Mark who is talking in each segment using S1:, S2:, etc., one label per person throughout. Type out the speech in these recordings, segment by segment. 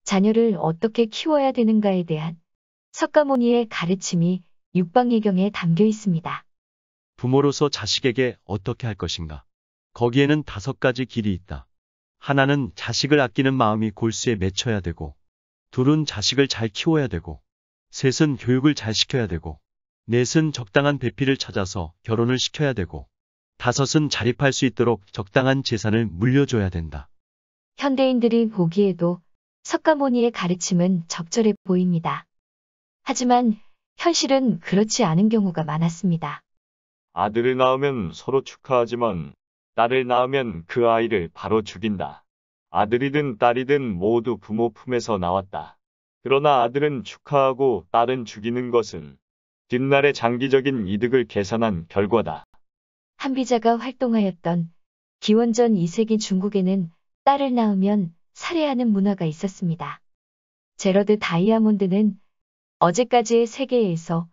S1: 자녀를 어떻게 키워야 되는가에 대한 석가모니의 가르침이 육방예경에 담겨 있습니다.
S2: 부모로서 자식에게 어떻게 할 것인가? 거기에는 5가지 길이 있다. 하나는 자식을 아끼는 마음이 골수에 맺혀야 되고, 둘은 자식을 잘 키워야 되고, 셋은 교육을 잘 시켜야 되고, 넷은 적당한 배필을 찾아서 결혼을 시켜야 되고, 다섯은 자립할 수 있도록 적당한 재산을 물려줘야 된다.
S1: 현대인들이 보기에도 석가모니의 가르침은 적절해 보입니다. 하지만 현실은 그렇지 않은 경우가 많았습니다.
S3: 아들을 낳으면 서로 축하하지만 딸을 낳으면 그 아이를 바로 죽인다. 아들이든 딸이든 모두 부모 품에서 나왔다. 그러나 아들은 축하하고 딸은 죽이는 것은 뒷날의 장기적인 이득을 계산한 결과다.
S1: 한비자가 활동하였던 기원전 2세기 중국에는 딸을 낳으면 살해하는 문화가 있었습니다. 제러드 다이아몬드는 어제까지의 세계에서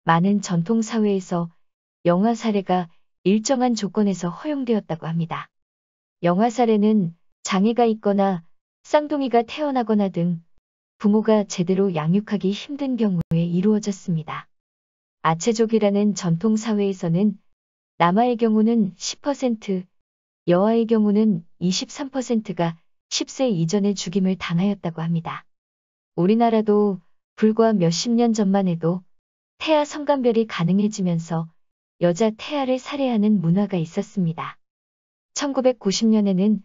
S1: 많은 전통 사회에서 영아 살해가 일정한 조건에서 허용되었다고 합니다. 영아 살해는 장애가 있거나 쌍둥이가 태어나거나 등 부모가 제대로 양육하기 힘든 경우에 이루어졌습니다. 아체족이라는 전통 사회에서는 남아의 경우는 10%, 여아의 경우는 23%가 10세 이전에 죽임을 당하였다고 합니다. 우리나라도 불과 몇십 년 전만 해도 태아 성관별이 가능해지면서 여자 태아를 살해하는 문화가 있었습니다. 1990년에는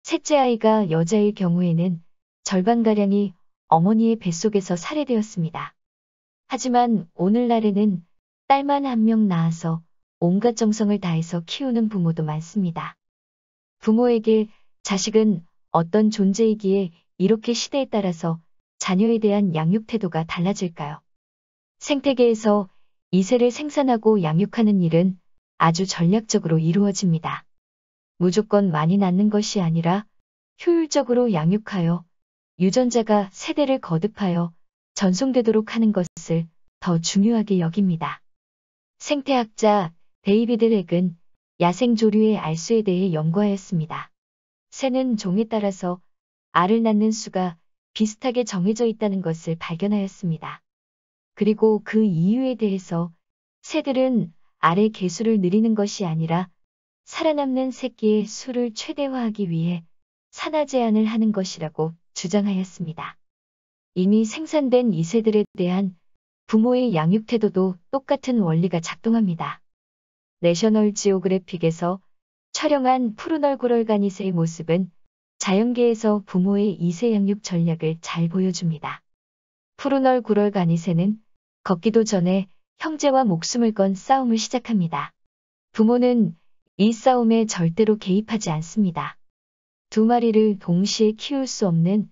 S1: 셋째 아이가 여자일 경우에는 절반가량이 어머니의 뱃속에서 살해되었습니다. 하지만 오늘날에는 딸만 한 명 낳아서 온갖 정성을 다해서 키우는 부모도 많습니다. 부모에게 자식은 어떤 존재이기에 이렇게 시대에 따라서 자녀에 대한 양육 태도가 달라질까요? 생태계에서 이세를 생산하고 양육하는 일은 아주 전략적으로 이루어집니다. 무조건 많이 낳는 것이 아니라 효율적으로 양육하여 유전자가 세대를 거듭하여 전송되도록 하는 것을 더 중요하게 여깁니다. 생태학자 데이비드 렉은 야생조류의 알수에 대해 연구하였습니다. 새는 종에 따라서 알을 낳는 수가 비슷하게 정해져 있다는 것을 발견하였습니다. 그리고 그 이유에 대해서 새들은 알의 개수를 늘리는 것이 아니라 살아남는 새끼의 수를 최대화하기 위해 산화 제한을 하는 것이라고 주장하였습니다. 이미 생산된 이 새들에 대한 부모의 양육 태도도 똑같은 원리가 작동합니다. 내셔널 지오그래픽에서 촬영한 푸르널 구럴가니새의 모습은 자연계에서 부모의 이세 양육 전략을 잘 보여줍니다. 푸르널 구럴가니새는 걷기도 전에 형제와 목숨을 건 싸움을 시작합니다. 부모는 이 싸움에 절대로 개입하지 않습니다. 두 마리를 동시에 키울 수 없는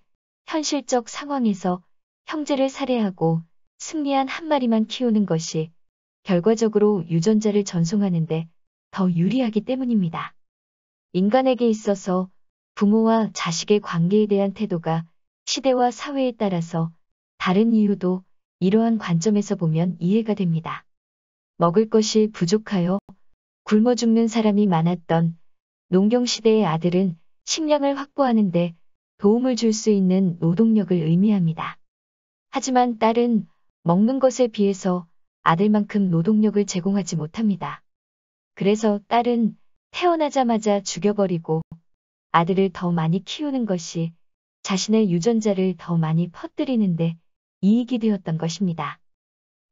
S1: 현실적 상황에서 형제를 살해하고 승리한 한 마리만 키우는 것이 결과적으로 유전자를 전송하는데 더 유리하기 때문입니다. 인간에게 있어서 부모와 자식의 관계에 대한 태도가 시대와 사회에 따라서 다른 이유도 이러한 관점에서 보면 이해가 됩니다. 먹을 것이 부족하여 굶어 죽는 사람이 많았던 농경시대의 아들은 식량을 확보하는 데 도움을 줄 수 있는 노동력을 의미합니다. 하지만 딸은 먹는 것에 비해서 아들만큼 노동력을 제공하지 못합니다. 그래서 딸은 태어나자마자 죽여버리고 아들을 더 많이 키우는 것이 자신의 유전자를 더 많이 퍼뜨리는데 이익이 되었던 것입니다.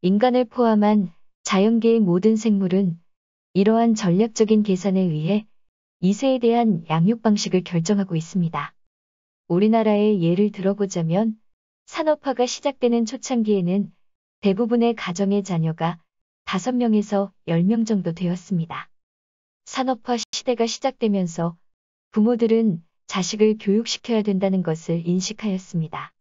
S1: 인간을 포함한 자연계의 모든 생물은 이러한 전략적인 계산에 의해 이세에 대한 양육 방식을 결정하고 있습니다. 우리나라의 예를 들어보자면 산업화가 시작되는 초창기에는 대부분의 가정의 자녀가 5명에서 10명 정도 되었습니다. 산업화 시대가 시작되면서 부모들은 자식을 교육시켜야 된다는 것을 인식하였습니다.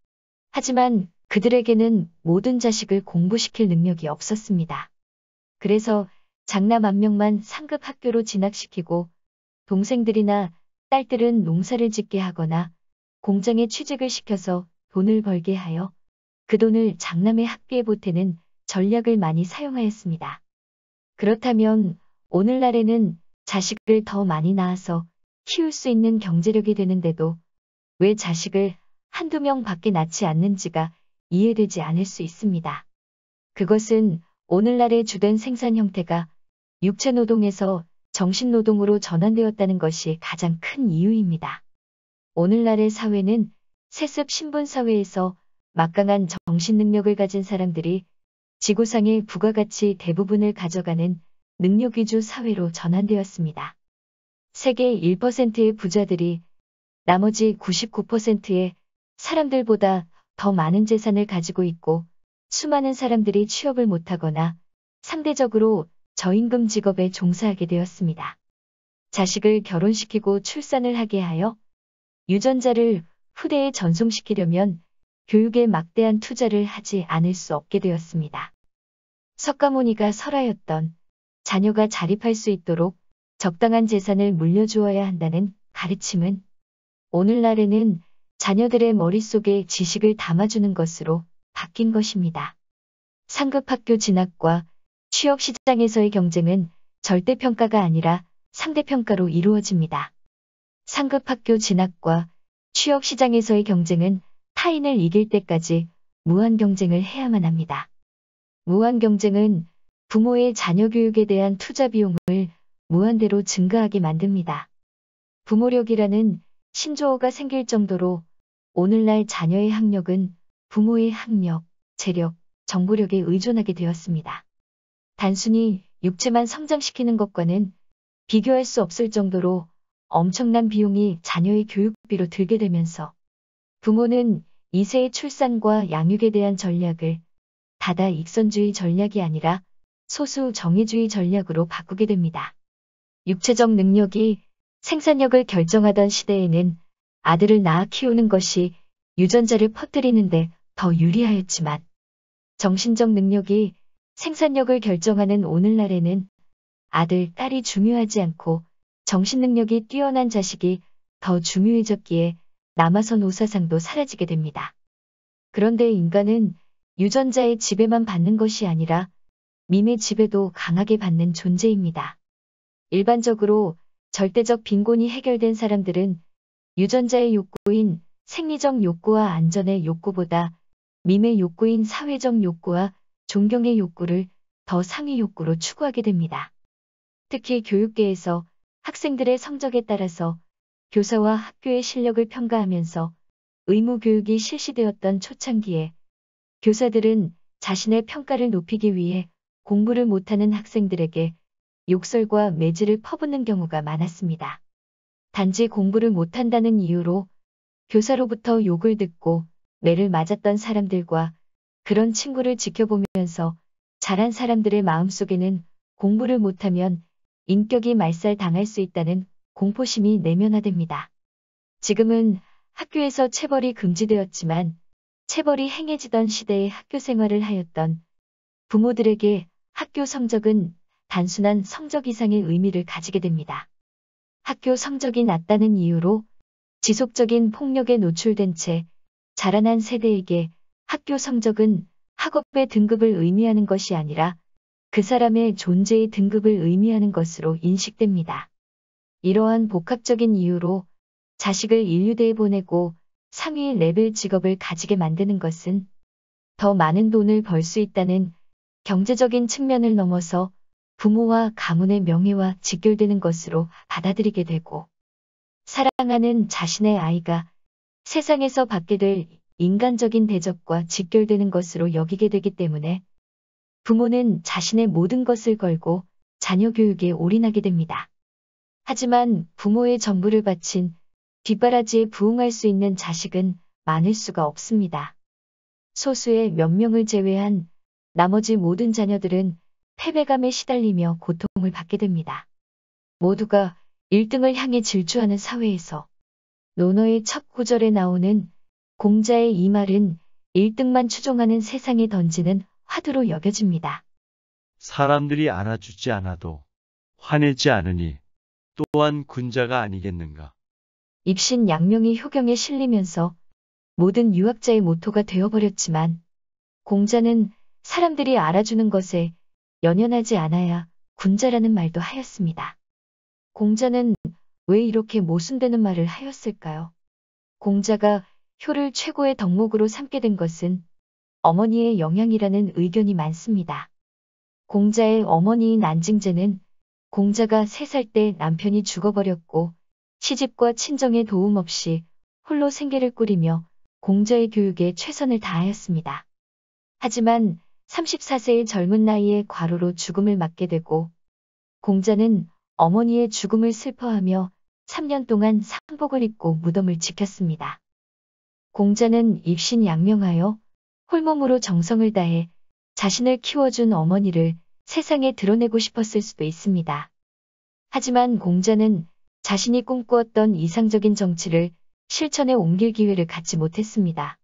S1: 하지만 그들에게는 모든 자식을 공부시킬 능력이 없었습니다. 그래서 장남 1명만 상급 학교로 진학시키고 동생들이나 딸들은 농사를 짓게 하거나 공장에 취직을 시켜서 돈을 벌게 하여 그 돈을 장남의 학비에 보태는 전략을 많이 사용하였습니다. 그렇다면 오늘날에는 자식을 더 많이 낳아서 키울 수 있는 경제력이 되는데도 왜 자식을 한두 명 밖에 낳지 않는지가 이해되지 않을 수 있습니다. 그것은 오늘날의 주된 생산 형태가 육체노동에서 정신노동으로 전환되었다는 것이 가장 큰 이유입니다. 오늘날의 사회는 세습 신분사회에서 막강한 정신능력을 가진 사람들이 지구상의 부가가치 대부분을 가져가는 능력위주 사회로 전환되었습니다. 세계 1%의 부자들이 나머지 99%의 사람들보다 더 많은 재산을 가지고 있고 수많은 사람들이 취업을 못하거나 상대적으로 저임금 직업에 종사하게 되었습니다. 자식을 결혼시키고 출산을 하게 하여 유전자를 후대에 전송시키려면 교육에 막대한 투자를 하지 않을 수 없게 되었습니다. 석가모니가 설하였던 자녀가 자립할 수 있도록 적당한 재산을 물려주어야 한다는 가르침은 오늘날에는 자녀들의 머릿속에 지식을 담아주는 것으로 바뀐 것입니다. 상급학교 진학과 취업시장에서의 경쟁은 절대평가가 아니라 상대평가로 이루어집니다. 상급학교 진학과 취업시장에서의 경쟁은 타인을 이길 때까지 무한 경쟁을 해야만 합니다. 무한 경쟁은 부모의 자녀 교육에 대한 투자 비용을 무한대로 증가하게 만듭니다. 부모력이라는 신조어가 생길 정도로 오늘날 자녀의 학력은 부모의 학력, 재력, 정보력에 의존하게 되었습니다. 단순히 육체만 성장시키는 것과는 비교할 수 없을 정도로 엄청난 비용이 자녀의 교육비로 들게 되면서 부모는 2세의 출산과 양육에 대한 전략을 다다익선주의 전략이 아니라 소수 정의주의 전략으로 바꾸게 됩니다. 육체적 능력이 생산력을 결정하던 시대에는 아들을 낳아 키우는 것이 유전자를 퍼뜨리는데 더 유리하였지만 정신적 능력이 생산력을 결정하는 오늘날에는 아들, 딸이 중요하지 않고 정신능력이 뛰어난 자식이 더 중요해졌기에 남아선 우사상도 사라지게 됩니다. 그런데 인간은 유전자의 지배만 받는 것이 아니라 밈의 지배도 강하게 받는 존재입니다. 일반적으로 절대적 빈곤이 해결된 사람들은 유전자의 욕구인 생리적 욕구와 안전의 욕구보다 밈의 욕구인 사회적 욕구와 존경의 욕구를 더 상위 욕구로 추구하게 됩니다. 특히 교육계에서 학생들의 성적에 따라서 교사와 학교의 실력을 평가하면서 의무 교육이 실시되었던 초창기에 교사들은 자신의 평가를 높이기 위해 공부를 못하는 학생들에게 욕설과 매질을 퍼붓는 경우가 많았습니다. 단지 공부를 못한다는 이유로 교사로부터 욕을 듣고 매를 맞았던 사람들과 그런 친구를 지켜보면서 자란 사람들의 마음속에는 공부를 못하면 인격이 말살당할 수 있다는 공포심이 내면화됩니다. 지금은 학교에서 체벌이 금지되었지만 체벌이 행해지던 시대의 학교 생활을 하였던 부모들에게 학교 성적은 단순한 성적 이상의 의미를 가지게 됩니다. 학교 성적이 낮다는 이유로 지속적인 폭력에 노출된 채 자라난 세대에게 학교 성적은 학업의 등급을 의미하는 것이 아니라 그 사람의 존재의 등급을 의미하는 것으로 인식됩니다. 이러한 복합적인 이유로 자식을 인류대에 보내고 상위 레벨 직업을 가지게 만드는 것은 더 많은 돈을 벌 수 있다는 경제적인 측면을 넘어서 부모와 가문의 명예와 직결되는 것으로 받아들이게 되고 사랑하는 자신의 아이가 세상에서 받게 될 인간적인 대접과 직결되는 것으로 여기게 되기 때문에 부모는 자신의 모든 것을 걸고 자녀 교육에 올인하게 됩니다. 하지만 부모의 전부를 바친 뒷바라지에 부응할 수 있는 자식은 많을 수가 없습니다. 소수의 몇 명을 제외한 나머지 모든 자녀들은 패배감에 시달리며 고통을 받게 됩니다. 모두가 1등을 향해 질주하는 사회에서 논어의 첫 구절에 나오는 공자의 이 말은 1등만 추종하는 세상에 던지는 화두로 여겨집니다.
S2: 사람들이 알아주지 않아도 화내지 않으니 또한 군자가 아니겠는가.
S1: 입신 양명이 효경에 실리면서 모든 유학자의 모토가 되어버렸지만 공자는 사람들이 알아주는 것에 연연하지 않아야 군자라는 말도 하였습니다. 공자는 왜 이렇게 모순되는 말을 하였을까요? 공자가 효를 최고의 덕목으로 삼게 된 것은 어머니의 영향이라는 의견이 많습니다. 공자의 어머니인 안징제는 공자가 3살 때 남편이 죽어버렸고 시집과 친정의 도움 없이 홀로 생계를 꾸리며 공자의 교육에 최선을 다하였습니다. 하지만 34세의 젊은 나이에 과로로 죽음을 맞게 되고 공자는 어머니의 죽음을 슬퍼하며 3년 동안 상복을 입고 무덤을 지켰습니다. 공자는 입신양명하여 홀몸으로 정성을 다해 자신을 키워준 어머니를 세상에 드러내고 싶었을 수도 있습니다. 하지만 공자는 자신이 꿈꾸었던 이상적인 정치를 실천에 옮길 기회를 갖지 못했습니다.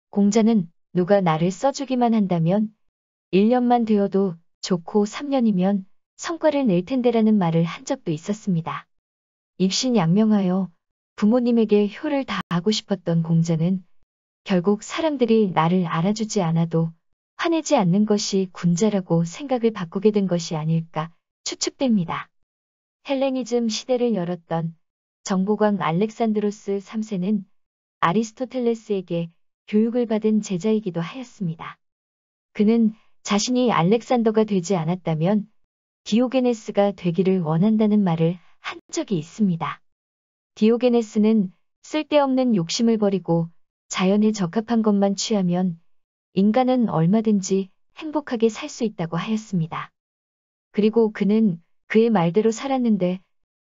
S1: 공자는 누가 나를 써주기만 한다면 1년만 되어도 좋고 3년이면 성과를 낼 텐데라는 말을 한 적도 있었습니다. 입신양명하여 부모님에게 효를 다하고 싶었던 공자는 결국 사람들이 나를 알아주지 않아도 화내지 않는 것이 군자라고 생각을 바꾸게 된 것이 아닐까 추측됩니다. 헬레니즘 시대를 열었던 정보광 알렉산드로스 3세는 아리스토텔레스에게 교육을 받은 제자이기도 하였습니다. 그는 자신이 알렉산더가 되지 않았다면 디오게네스가 되기를 원한다는 말을 한 적이 있습니다. 디오게네스는 쓸데없는 욕심을 버리고 자연에 적합한 것만 취하면 인간은 얼마든지 행복하게 살 수 있다고 하였습니다. 그리고 그는 그의 말대로 살았는데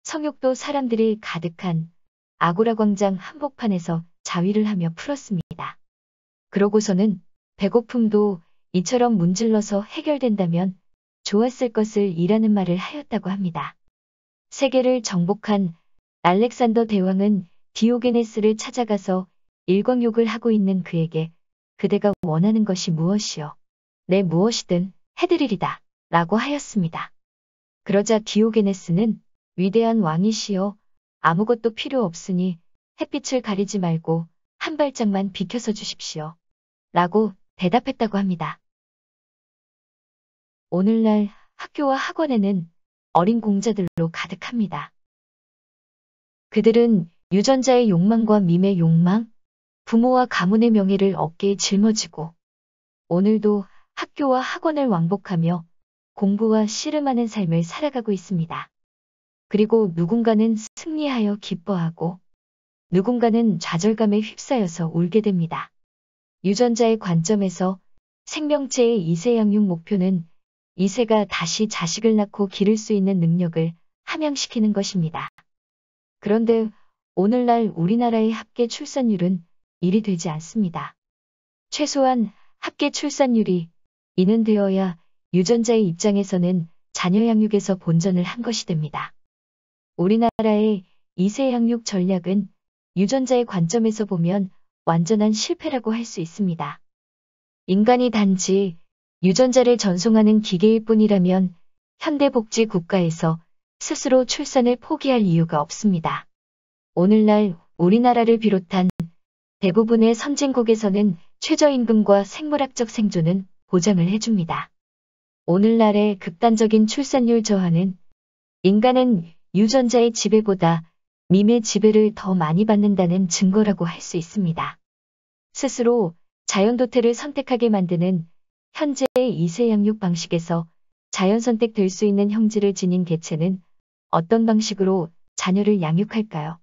S1: 성욕도 사람들이 가득한 아고라 광장 한복판에서 자위를 하며 풀었습니다. 그러고서는 배고픔도 이처럼 문질러서 해결된다면 좋았을 것을 이라는 말을 하였다고 합니다. 세계를 정복한 알렉산더 대왕은 디오게네스를 찾아가서 일광욕을 하고 있는 그에게 그대가 원하는 것이 무엇이요? 내 무엇이든 해드리리다 라고 하였습니다. 그러자 디오게네스는 위대한 왕이시여 아무것도 필요 없으니 햇빛을 가리지 말고 한 발짝만 비켜서 주십시오 라고 대답했다고 합니다. 오늘날 학교와 학원에는 어린 공자들로 가득합니다. 그들은 유전자의 욕망과 밈의 욕망, 부모와 가문의 명예를 어깨에 짊어지고 오늘도 학교와 학원을 왕복하며 공부와 씨름하는 삶을 살아가고 있습니다. 그리고 누군가는 승리하여 기뻐하고 누군가는 좌절감에 휩싸여서 울게 됩니다. 유전자의 관점에서 생명체의 이세 양육 목표는 이세가 다시 자식을 낳고 기를 수 있는 능력을 함양시키는 것입니다. 그런데 오늘날 우리나라의 합계 출산율은 1이 되지 않습니다. 최소한 합계 출산율이 2는 되어야 유전자의 입장에서는 자녀 양육에서 본전을 한 것이 됩니다. 우리나라의 2세 양육 전략은 유전자의 관점에서 보면 완전한 실패라고 할 수 있습니다. 인간이 단지 유전자를 전송하는 기계일 뿐이라면 현대복지 국가에서 스스로 출산을 포기할 이유가 없습니다. 오늘날 우리나라를 비롯한 대부분의 선진국에서는 최저임금과 생물학적 생존은 보장을 해줍니다. 오늘날의 극단적인 출산율 저하는 인간은 유전자의 지배보다 밈의 지배를 더 많이 받는다는 증거라고 할 수 있습니다. 스스로 자연도태를 선택하게 만드는 현재의 이세 양육 방식에서 자연 선택될 수 있는 형질을 지닌 개체는 어떤 방식으로 자녀를 양육할까요?